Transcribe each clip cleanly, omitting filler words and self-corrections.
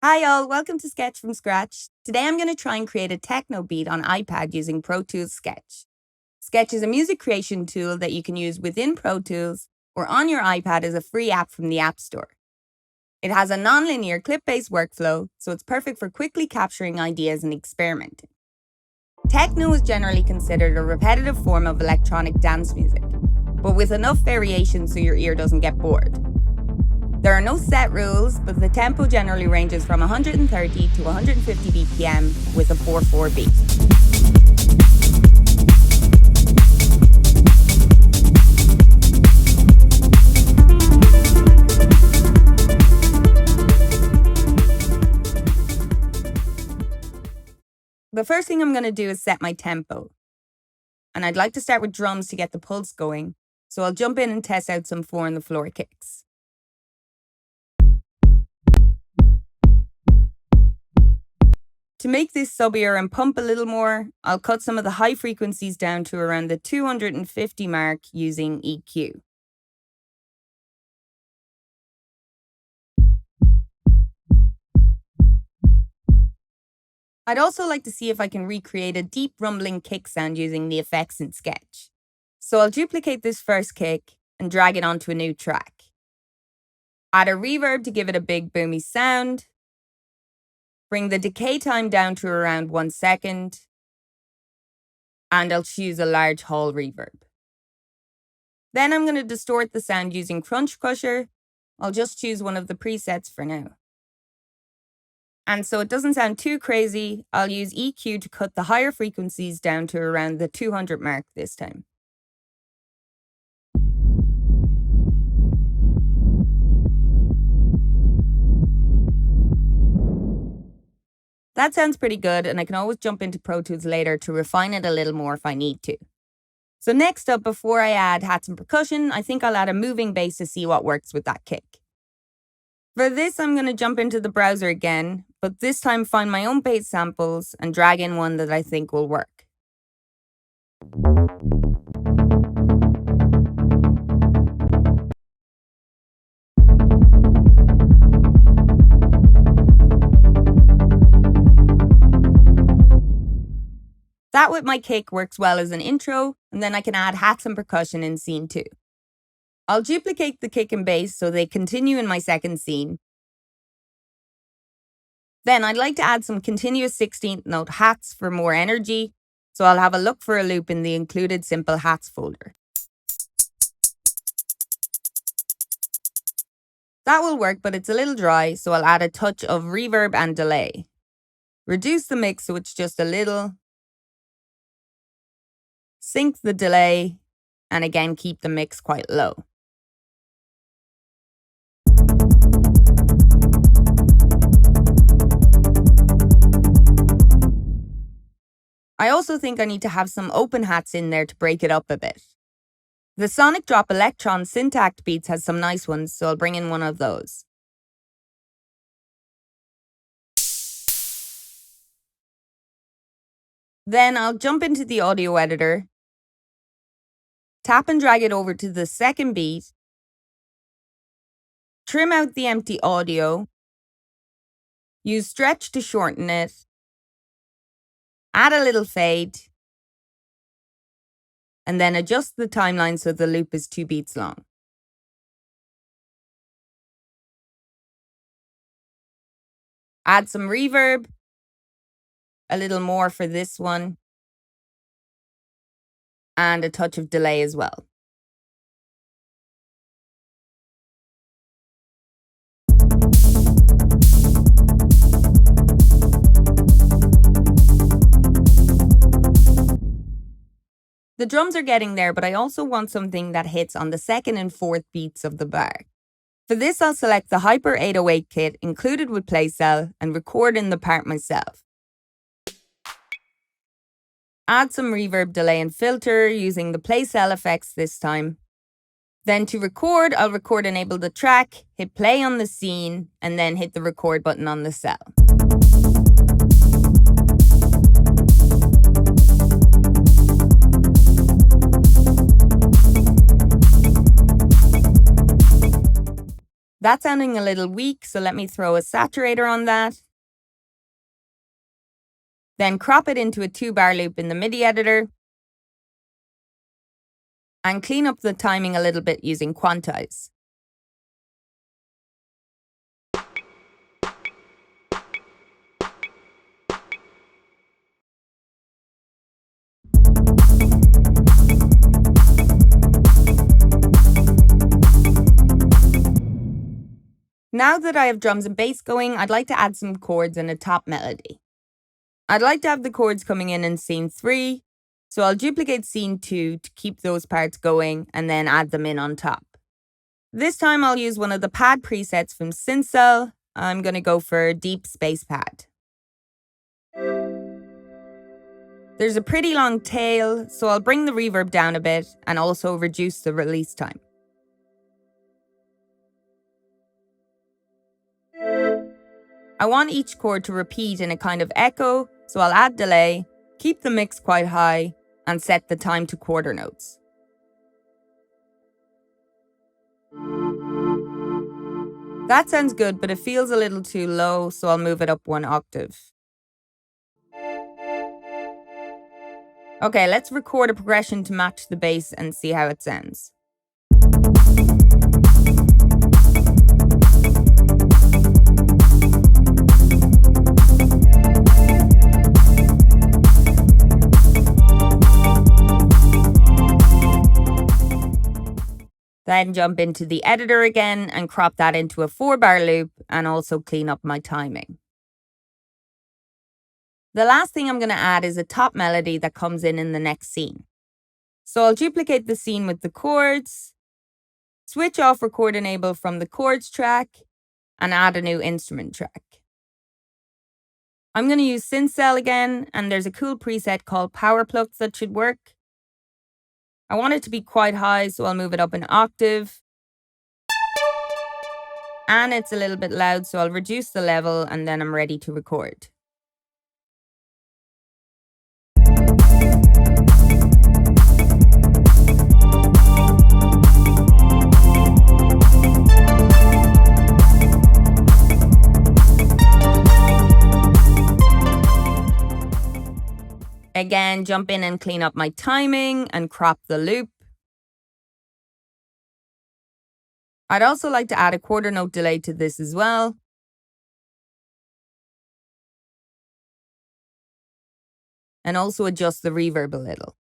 Hi y'all, welcome to Sketch from Scratch. Today I'm going to try and create a techno beat on iPad using Pro Tools Sketch. Sketch is a music creation tool that you can use within Pro Tools or on your iPad as a free app from the App Store. It has a non-linear clip-based workflow, so it's perfect for quickly capturing ideas and experimenting. Techno is generally considered a repetitive form of electronic dance music, but with enough variation so your ear doesn't get bored. There are no set rules, but the tempo generally ranges from 130 to 150 BPM with a 4/4 beat. The first thing I'm going to do is set my tempo. And I'd like to start with drums to get the pulse going, so I'll jump in and test out some 4-on-the-floor kicks. To make this subbier and pump a little more, I'll cut some of the high frequencies down to around the 250 mark using EQ. I'd also like to see if I can recreate a deep rumbling kick sound using the effects in Sketch. So I'll duplicate this first kick and drag it onto a new track. Add a reverb to give it a big boomy sound. Bring the decay time down to around 1 second. And I'll choose a large hall reverb. Then I'm going to distort the sound using Crunch Crusher. I'll just choose one of the presets for now. And so it doesn't sound too crazy, I'll use EQ to cut the higher frequencies down to around the 200 mark this time. That sounds pretty good, and I can always jump into Pro Tools later to refine it a little more if I need to. So next up, before I add hats and percussion, I think I'll add a moving bass to see what works with that kick. For this, I'm going to jump into the browser again, but this time find my own bass samples and drag in one that I think will work. That with my kick works well as an intro, and then I can add hats and percussion in scene 2. I'll duplicate the kick and bass so they continue in my second scene. Then I'd like to add some continuous 16th note hats for more energy, so I'll have a look for a loop in the included simple hats folder. That will work, but it's a little dry, so I'll add a touch of reverb and delay. Reduce the mix so it's just a little. Sync the delay, and again keep the mix quite low. I also think I need to have some open hats in there to break it up a bit. The Sonic Drop Electron Syntact Beats has some nice ones, so I'll bring in one of those. Then I'll jump into the audio editor, tap and drag it over to the second beat, trim out the empty audio, use stretch to shorten it, add a little fade, and then adjust the timeline so the loop is 2 beats long. Add some reverb, a little more for this one, and a touch of delay as well. The drums are getting there, but I also want something that hits on the 2nd and 4th beats of the bar. For this, I'll select the Hyper 808 kit included with PlayCell and record in the part myself. Add some reverb, delay, and filter using the PlayCell effects this time. Then to record, I'll record enable the track, hit play on the scene, and then hit the record button on the cell. That's sounding a little weak, so let me throw a saturator on that. Then crop it into a 2-bar loop in the MIDI editor. And clean up the timing a little bit using quantize. Now that I have drums and bass going, I'd like to add some chords and a top melody. I'd like to have the chords coming in scene 3, so I'll duplicate scene 2 to keep those parts going and then add them in on top. This time I'll use one of the pad presets from Synthcell. I'm going to go for Deep Space Pad. There's a pretty long tail, so I'll bring the reverb down a bit and also reduce the release time. I want each chord to repeat in a kind of echo, so I'll add delay, keep the mix quite high, and set the time to quarter notes. That sounds good, but it feels a little too low, so I'll move it up 1 octave. Okay, let's record a progression to match the bass and see how it sounds. Then jump into the editor again and crop that into a 4-bar loop and also clean up my timing. The last thing I'm going to add is a top melody that comes in the next scene. So I'll duplicate the scene with the chords, switch off record enable from the chords track, and add a new instrument track. I'm going to use Synthcell again, and there's a cool preset called Power Plugs that should work. I want it to be quite high, so I'll move it up an octave. And it's a little bit loud, so I'll reduce the level and then I'm ready to record. Again, jump in and clean up my timing and crop the loop. I'd also like to add a quarter note delay to this as well. And also adjust the reverb a little.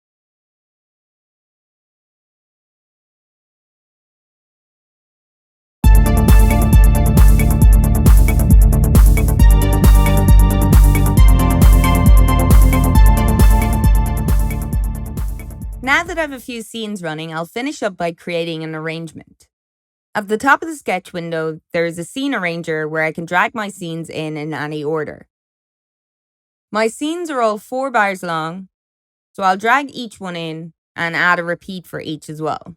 Now that I have a few scenes running, I'll finish up by creating an arrangement. At the top of the sketch window, there is a scene arranger where I can drag my scenes in any order. My scenes are all 4 bars long, so I'll drag each one in and add a repeat for each as well.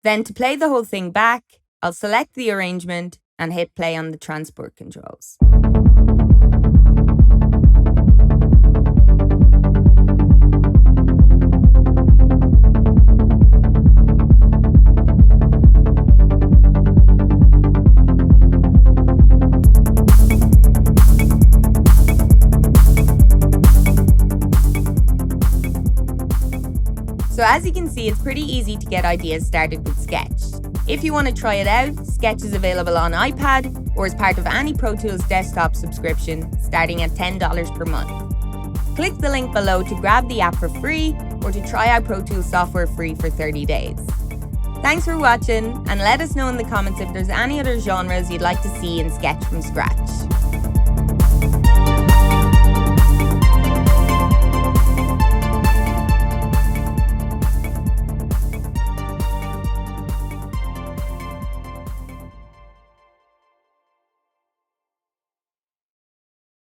Then to play the whole thing back, I'll select the arrangement and hit play on the transport controls. So as you can see, it's pretty easy to get ideas started with Sketch. If you want to try it out, Sketch is available on iPad or as part of any Pro Tools desktop subscription starting at $10 per month. Click the link below to grab the app for free or to try out Pro Tools software free for 30 days. Thanks for watching, and let us know in the comments if there's any other genres you'd like to see in Sketch from scratch.